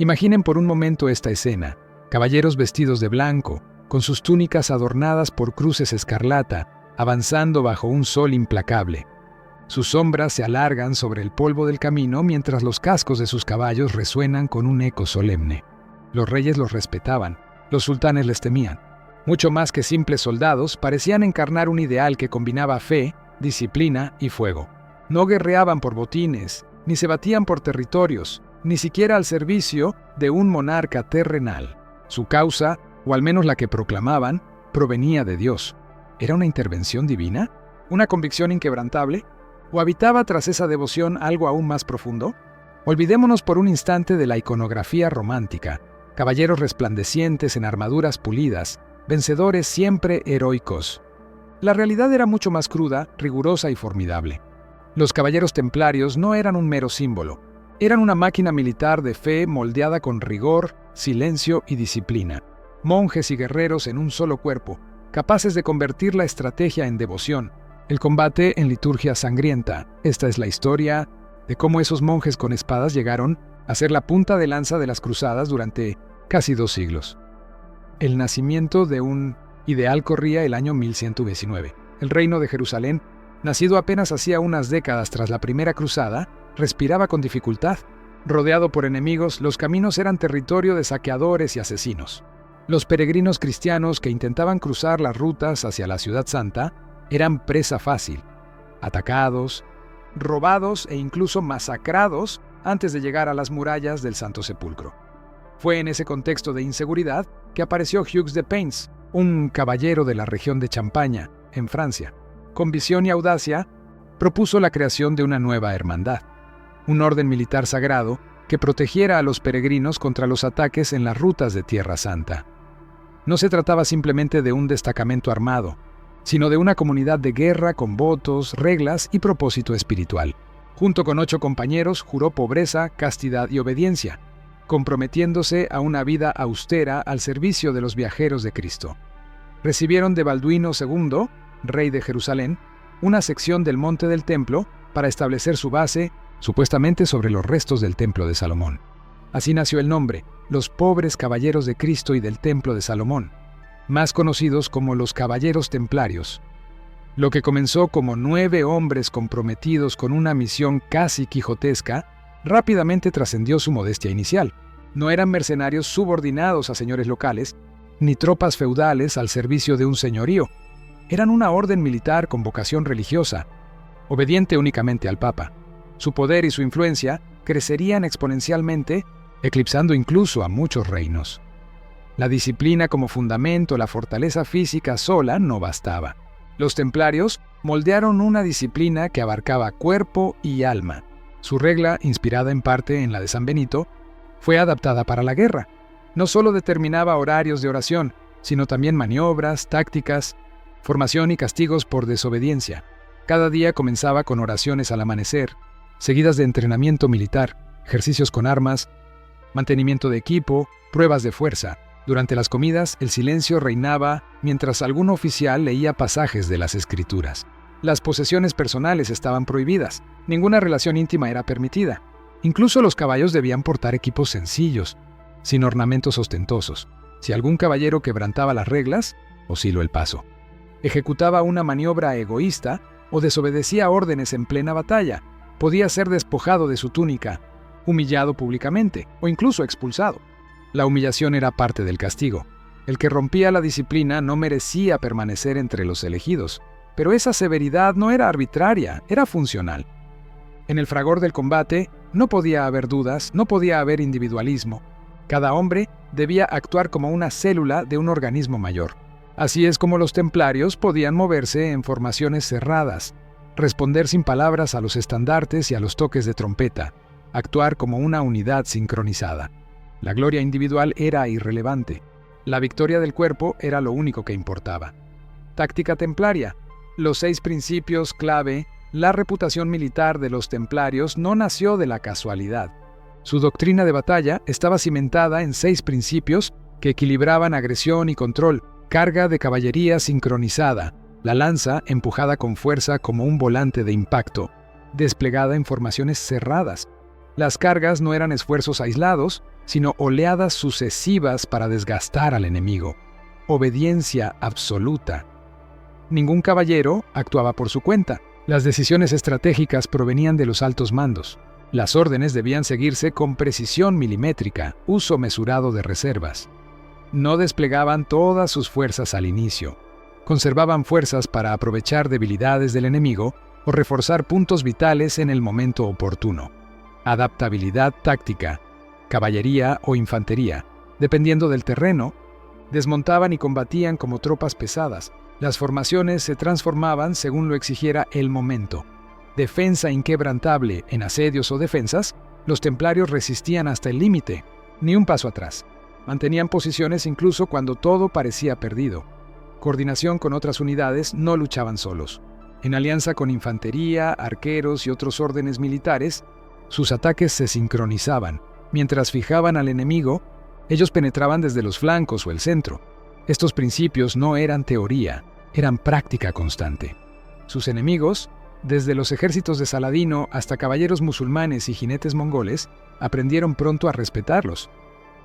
Imaginen por un momento esta escena: caballeros vestidos de blanco, con sus túnicas adornadas por cruces escarlata, avanzando bajo un sol implacable. Sus sombras se alargan sobre el polvo del camino mientras los cascos de sus caballos resuenan con un eco solemne. Los reyes los respetaban, los sultanes les temían. Mucho más que simples soldados, parecían encarnar un ideal que combinaba fe, disciplina y fuego. No guerreaban por botines, ni se batían por territorios, ni siquiera al servicio de un monarca terrenal. Su causa, o al menos la que proclamaban, provenía de Dios. ¿Era una intervención divina? ¿Una convicción inquebrantable? ¿O habitaba tras esa devoción algo aún más profundo? Olvidémonos por un instante de la iconografía romántica. Caballeros resplandecientes en armaduras pulidas, vencedores siempre heroicos. La realidad era mucho más cruda, rigurosa y formidable. Los caballeros templarios no eran un mero símbolo. Eran una máquina militar de fe moldeada con rigor, silencio y disciplina. Monjes y guerreros en un solo cuerpo, capaces de convertir la estrategia en devoción, el combate en liturgia sangrienta. Esta es la historia de cómo esos monjes con espadas llegaron a ser la punta de lanza de las cruzadas durante casi 2 siglos. El nacimiento de un ideal corría el año 1119. El reino de Jerusalén, nacido apenas hacía unas décadas tras la primera cruzada, respiraba con dificultad. Rodeado por enemigos, los caminos eran territorio de saqueadores y asesinos. Los peregrinos cristianos que intentaban cruzar las rutas hacia la Ciudad Santa eran presa fácil, atacados, robados e incluso masacrados antes de llegar a las murallas del Santo Sepulcro. Fue en ese contexto de inseguridad que apareció Hughes de Payns, un caballero de la región de Champaña, en Francia. Con visión y audacia, propuso la creación de una nueva hermandad, un orden militar sagrado que protegiera a los peregrinos contra los ataques en las rutas de Tierra Santa. No se trataba simplemente de un destacamento armado, sino de una comunidad de guerra con votos, reglas y propósito espiritual. Junto con 8 compañeros, juró pobreza, castidad y obediencia, comprometiéndose a una vida austera al servicio de los viajeros de Cristo. Recibieron de Balduino II, rey de Jerusalén, una sección del monte del templo para establecer su base, supuestamente sobre los restos del templo de Salomón. Así nació el nombre, los pobres caballeros de Cristo y del templo de Salomón, más conocidos como los Caballeros Templarios. Lo que comenzó como 9 hombres comprometidos con una misión casi quijotesca, rápidamente trascendió su modestia inicial. No eran mercenarios subordinados a señores locales, ni tropas feudales al servicio de un señorío. Eran una orden militar con vocación religiosa, obediente únicamente al Papa. Su poder y su influencia crecerían exponencialmente, eclipsando incluso a muchos reinos. La disciplina como fundamento, la fortaleza física sola no bastaba. Los templarios moldearon una disciplina que abarcaba cuerpo y alma. Su regla, inspirada en parte en la de San Benito, fue adaptada para la guerra. No solo determinaba horarios de oración, sino también maniobras, tácticas, formación y castigos por desobediencia. Cada día comenzaba con oraciones al amanecer, seguidas de entrenamiento militar, ejercicios con armas, mantenimiento de equipo, pruebas de fuerza. Durante las comidas, el silencio reinaba mientras algún oficial leía pasajes de las Escrituras. Las posesiones personales estaban prohibidas. Ninguna relación íntima era permitida. Incluso los caballos debían portar equipos sencillos, sin ornamentos ostentosos. Si algún caballero quebrantaba las reglas, osciló el paso. Ejecutaba una maniobra egoísta o desobedecía órdenes en plena batalla, podía ser despojado de su túnica, humillado públicamente o incluso expulsado. La humillación era parte del castigo. El que rompía la disciplina no merecía permanecer entre los elegidos, pero esa severidad no era arbitraria, era funcional. En el fragor del combate no podía haber dudas, no podía haber individualismo. Cada hombre debía actuar como una célula de un organismo mayor. Así es como los templarios podían moverse en formaciones cerradas, responder sin palabras a los estandartes y a los toques de trompeta, actuar como una unidad sincronizada. La gloria individual era irrelevante. La victoria del cuerpo era lo único que importaba. Táctica templaria. Los 6 principios clave. La reputación militar de los templarios no nació de la casualidad. Su doctrina de batalla estaba cimentada en 6 principios que equilibraban agresión y control, carga de caballería sincronizada, la lanza empujada con fuerza como un volante de impacto, desplegada en formaciones cerradas. Las cargas no eran esfuerzos aislados, sino oleadas sucesivas para desgastar al enemigo. Obediencia absoluta. Ningún caballero actuaba por su cuenta. Las decisiones estratégicas provenían de los altos mandos. Las órdenes debían seguirse con precisión milimétrica, uso mesurado de reservas. No desplegaban todas sus fuerzas al inicio. Conservaban fuerzas para aprovechar debilidades del enemigo o reforzar puntos vitales en el momento oportuno. Adaptabilidad táctica, caballería o infantería, dependiendo del terreno, desmontaban y combatían como tropas pesadas. Las formaciones se transformaban según lo exigiera el momento. Defensa inquebrantable en asedios o defensas, los templarios resistían hasta el límite, ni un paso atrás. Mantenían posiciones incluso cuando todo parecía perdido. Coordinación con otras unidades, no luchaban solos. En alianza con infantería, arqueros y otros órdenes militares, sus ataques se sincronizaban. Mientras fijaban al enemigo, ellos penetraban desde los flancos o el centro. Estos principios no eran teoría, eran práctica constante. Sus enemigos, desde los ejércitos de Saladino hasta caballeros musulmanes y jinetes mongoles, aprendieron pronto a respetarlos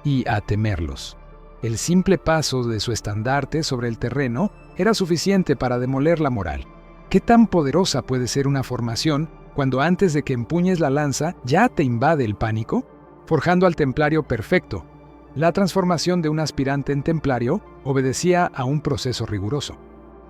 y a temerlos. El simple paso de su estandarte sobre el terreno era suficiente para demoler la moral. ¿Qué tan poderosa puede ser una formación cuando antes de que empuñes la lanza ya te invade el pánico? Forjando al templario perfecto. La transformación de un aspirante en templario obedecía a un proceso riguroso.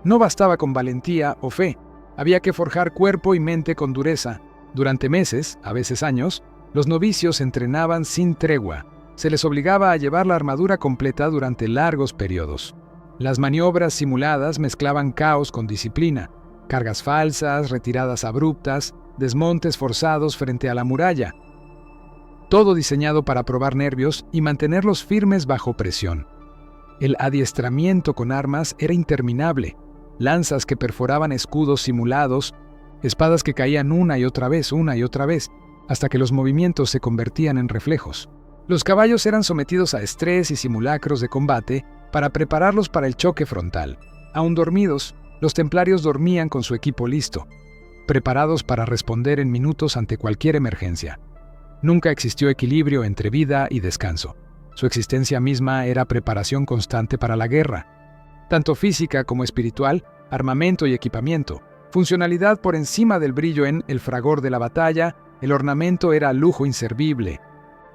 No bastaba con valentía o fe, había que forjar cuerpo y mente con dureza. Durante meses, a veces años, los novicios entrenaban sin tregua. Se les obligaba a llevar la armadura completa durante largos periodos. Las maniobras simuladas mezclaban caos con disciplina, cargas falsas, retiradas abruptas, desmontes forzados frente a la muralla. Todo diseñado para probar nervios y mantenerlos firmes bajo presión. El adiestramiento con armas era interminable. Lanzas que perforaban escudos simulados, espadas que caían una y otra vez, hasta que los movimientos se convertían en reflejos. Los caballos eran sometidos a estrés y simulacros de combate para prepararlos para el choque frontal. Aún dormidos, los templarios dormían con su equipo listo, preparados para responder en minutos ante cualquier emergencia. Nunca existió equilibrio entre vida y descanso. Su existencia misma era preparación constante para la guerra, tanto física como espiritual, armamento y equipamiento, funcionalidad por encima del brillo en el fragor de la batalla, el ornamento era lujo inservible.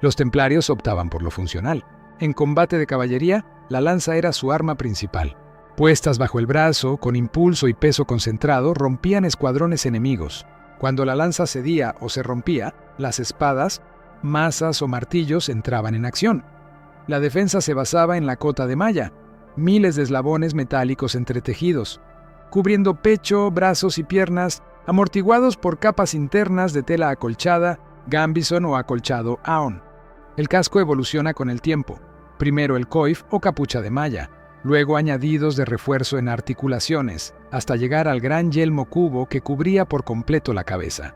Los templarios optaban por lo funcional. En combate de caballería, la lanza era su arma principal. Puestas bajo el brazo, con impulso y peso concentrado, rompían escuadrones enemigos. Cuando la lanza cedía o se rompía, las espadas, mazas o martillos entraban en acción. La defensa se basaba en la cota de malla, miles de eslabones metálicos entretejidos, cubriendo pecho, brazos y piernas, amortiguados por capas internas de tela acolchada, gambison o acolchado aon. El casco evoluciona con el tiempo, primero el coif o capucha de malla, luego añadidos de refuerzo en articulaciones, hasta llegar al gran yelmo cubo que cubría por completo la cabeza.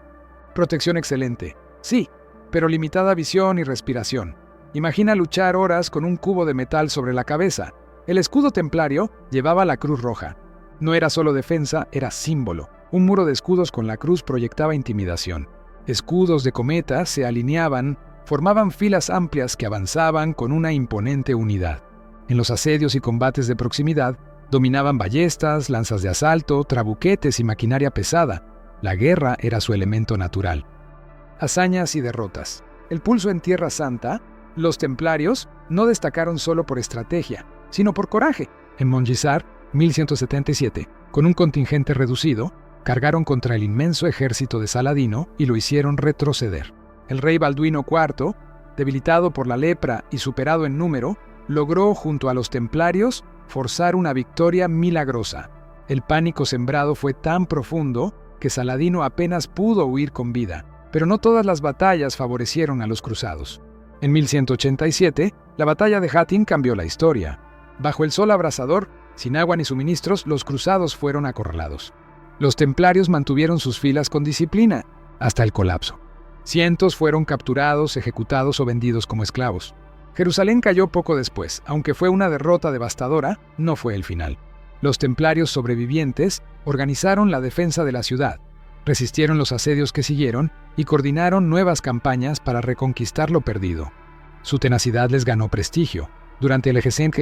Protección excelente, sí, pero limitada visión y respiración. Imagina luchar horas con un cubo de metal sobre la cabeza. El escudo templario llevaba la cruz roja. No era solo defensa, era símbolo. Un muro de escudos con la cruz proyectaba intimidación. Escudos de cometa se alineaban, formaban filas amplias que avanzaban con una imponente unidad. En los asedios y combates de proximidad, dominaban ballestas, lanzas de asalto, trabuquetes y maquinaria pesada. La guerra era su elemento natural. Hazañas y derrotas. El pulso en Tierra Santa, los templarios no destacaron solo por estrategia, sino por coraje. En Montgisard, 1177, con un contingente reducido, cargaron contra el inmenso ejército de Saladino y lo hicieron retroceder. El rey Balduino IV, debilitado por la lepra y superado en número, logró, junto a los templarios, forzar una victoria milagrosa. El pánico sembrado fue tan profundo que Saladino apenas pudo huir con vida, pero no todas las batallas favorecieron a los cruzados. En 1187, la batalla de Hattin cambió la historia. Bajo el sol abrasador, sin agua ni suministros, los cruzados fueron acorralados. Los templarios mantuvieron sus filas con disciplina, hasta el colapso. Cientos fueron capturados, ejecutados o vendidos como esclavos. Jerusalén cayó poco después, aunque fue una derrota devastadora, no fue el final. Los templarios sobrevivientes organizaron la defensa de la ciudad, resistieron los asedios que siguieron y coordinaron nuevas campañas para reconquistar lo perdido. Su tenacidad les ganó prestigio. Durante el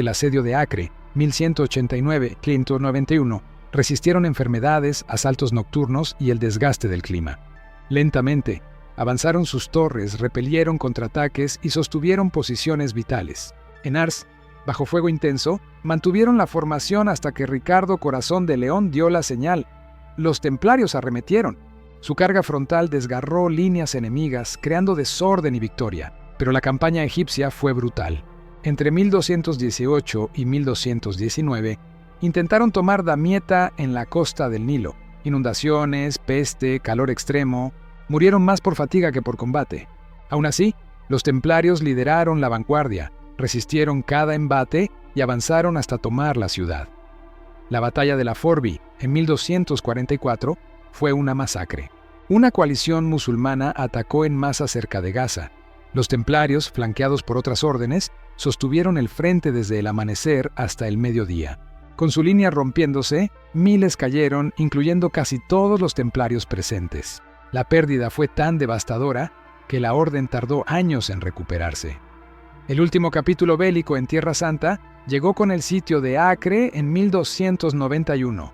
asedio de Acre, 1189-1191, resistieron enfermedades, asaltos nocturnos y el desgaste del clima. Lentamente, avanzaron sus torres, repelieron contraataques y sostuvieron posiciones vitales. En Ars, bajo fuego intenso, mantuvieron la formación hasta que Ricardo Corazón de León dio la señal. Los templarios arremetieron. Su carga frontal desgarró líneas enemigas, creando desorden y victoria, pero la campaña egipcia fue brutal. Entre 1218 y 1219, intentaron tomar Damieta en la costa del Nilo. Inundaciones, peste, calor extremo, murieron más por fatiga que por combate. Aún así, los templarios lideraron la vanguardia, resistieron cada embate y avanzaron hasta tomar la ciudad. La batalla de la Forbi, en 1244, fue una masacre. Una coalición musulmana atacó en masa cerca de Gaza. Los templarios, flanqueados por otras órdenes, sostuvieron el frente desde el amanecer hasta el mediodía. Con su línea rompiéndose, miles cayeron, incluyendo casi todos los templarios presentes. La pérdida fue tan devastadora que la orden tardó años en recuperarse. El último capítulo bélico en Tierra Santa llegó con el sitio de Acre en 1291.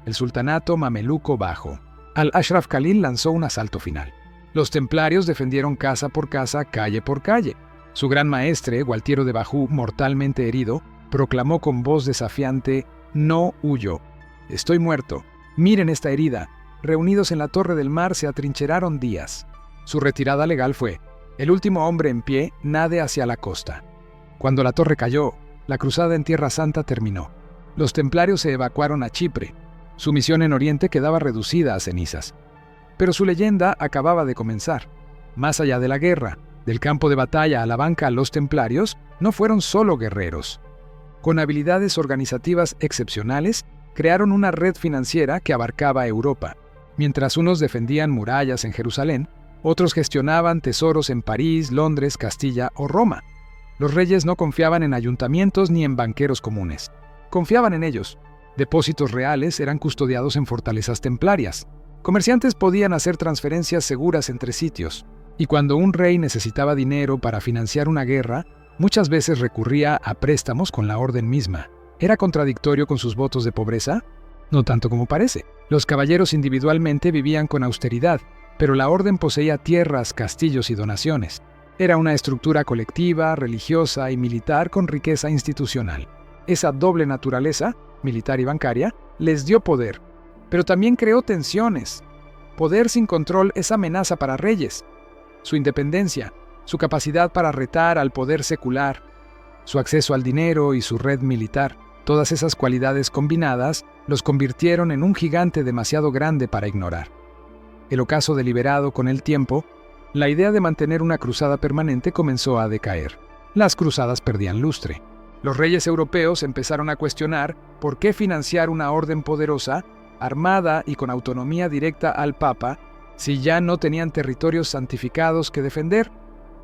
El sultanato mameluco bajo. Al-Ashraf Khalil lanzó un asalto final. Los templarios defendieron casa por casa, calle por calle. Su gran maestre, Gualtiero de Bajú, mortalmente herido, proclamó con voz desafiante: «No huyo. Estoy muerto. Miren esta herida». Reunidos en la Torre del Mar se atrincheraron días. Su retirada legal fue: el último hombre en pie nade hacia la costa. Cuando la torre cayó, la cruzada en Tierra Santa terminó. Los templarios se evacuaron a Chipre. Su misión en Oriente quedaba reducida a cenizas. Pero su leyenda acababa de comenzar. Más allá de la guerra, del campo de batalla a la banca, los templarios no fueron solo guerreros. Con habilidades organizativas excepcionales, crearon una red financiera que abarcaba Europa. Mientras unos defendían murallas en Jerusalén, otros gestionaban tesoros en París, Londres, Castilla o Roma. Los reyes no confiaban en ayuntamientos ni en banqueros comunes. Confiaban en ellos. Depósitos reales eran custodiados en fortalezas templarias. Comerciantes podían hacer transferencias seguras entre sitios. Y cuando un rey necesitaba dinero para financiar una guerra, muchas veces recurría a préstamos con la orden misma. ¿Era contradictorio con sus votos de pobreza? No tanto como parece. Los caballeros individualmente vivían con austeridad, pero la orden poseía tierras, castillos y donaciones. Era una estructura colectiva, religiosa y militar con riqueza institucional. Esa doble naturaleza, militar y bancaria, les dio poder, pero también creó tensiones. Poder sin control es amenaza para reyes. Su independencia, su capacidad para retar al poder secular, su acceso al dinero y su red militar, todas esas cualidades combinadas los convirtieron en un gigante demasiado grande para ignorar. El ocaso deliberado con el tiempo, la idea de mantener una cruzada permanente comenzó a decaer. Las cruzadas perdían lustre. Los reyes europeos empezaron a cuestionar por qué financiar una orden poderosa, armada y con autonomía directa al Papa, si ya no tenían territorios santificados que defender.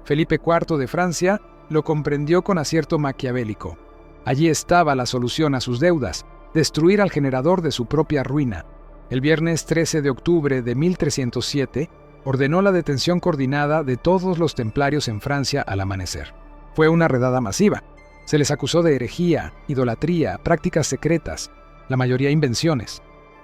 Felipe IV de Francia lo comprendió con acierto maquiavélico. Allí estaba la solución a sus deudas: destruir al generador de su propia ruina. El viernes 13 de octubre de 1307, ordenó la detención coordinada de todos los templarios en Francia al amanecer. Fue una redada masiva. Se les acusó de herejía, idolatría, prácticas secretas, la mayoría invenciones.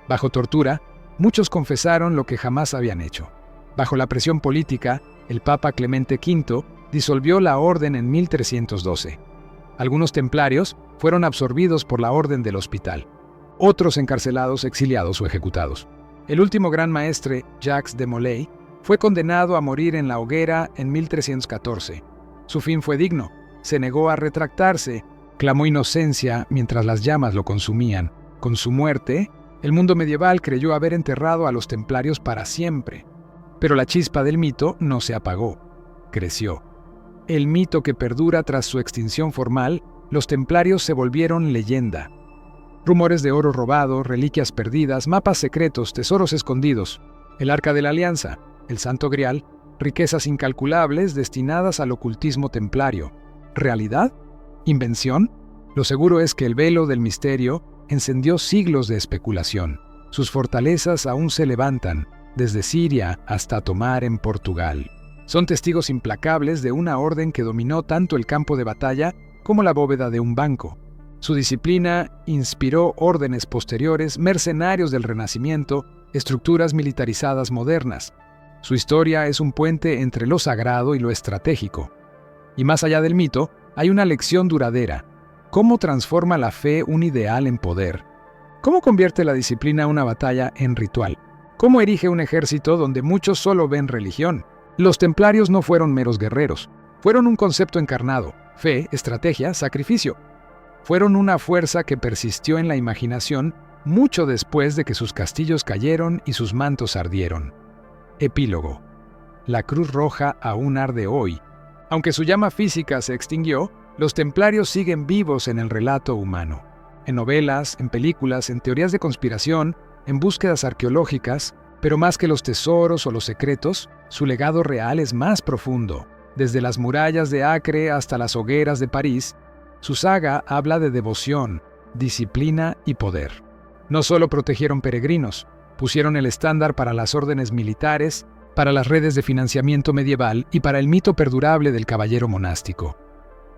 Bajo tortura, muchos confesaron lo que jamás habían hecho. Bajo la presión política, el Papa Clemente V disolvió la orden en 1312. Algunos templarios fueron absorbidos por la Orden del Hospital. Otros encarcelados, exiliados o ejecutados. El último gran maestre, Jacques de Molay, fue condenado a morir en la hoguera en 1314. Su fin fue digno. Se negó a retractarse, clamó inocencia mientras las llamas lo consumían. Con su muerte, el mundo medieval creyó haber enterrado a los templarios para siempre. Pero la chispa del mito no se apagó, creció. El mito que perdura tras su extinción formal, los templarios se volvieron leyenda. Rumores de oro robado, reliquias perdidas, mapas secretos, tesoros escondidos, el Arca de la Alianza, el Santo Grial, riquezas incalculables destinadas al ocultismo templario. ¿Realidad? ¿Invención? Lo seguro es que el velo del misterio encendió siglos de especulación. Sus fortalezas aún se levantan, desde Siria hasta Tomar en Portugal. Son testigos implacables de una orden que dominó tanto el campo de batalla como la bóveda de un banco. Su disciplina inspiró órdenes posteriores, mercenarios del Renacimiento, estructuras militarizadas modernas. Su historia es un puente entre lo sagrado y lo estratégico. Y más allá del mito, hay una lección duradera. ¿Cómo transforma la fe un ideal en poder? ¿Cómo convierte la disciplina una batalla en ritual? ¿Cómo erige un ejército donde muchos solo ven religión? Los templarios no fueron meros guerreros. Fueron un concepto encarnado: fe, estrategia, sacrificio. Fueron una fuerza que persistió en la imaginación mucho después de que sus castillos cayeron y sus mantos ardieron. Epílogo. La Cruz Roja aún arde hoy. Aunque su llama física se extinguió, los templarios siguen vivos en el relato humano. En novelas, en películas, en teorías de conspiración, en búsquedas arqueológicas, pero más que los tesoros o los secretos, su legado real es más profundo. Desde las murallas de Acre hasta las hogueras de París, su saga habla de devoción, disciplina y poder. No solo protegieron peregrinos, pusieron el estándar para las órdenes militares, para las redes de financiamiento medieval y para el mito perdurable del caballero monástico.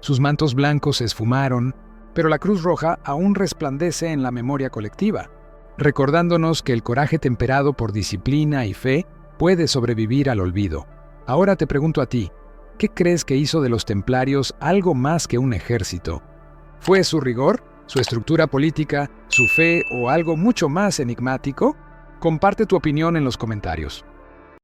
Sus mantos blancos se esfumaron, pero la Cruz Roja aún resplandece en la memoria colectiva, recordándonos que el coraje temperado por disciplina y fe puede sobrevivir al olvido. Ahora te pregunto a ti, ¿qué crees que hizo de los templarios algo más que un ejército? ¿Fue su rigor, su estructura política, su fe o algo mucho más enigmático? Comparte tu opinión en los comentarios.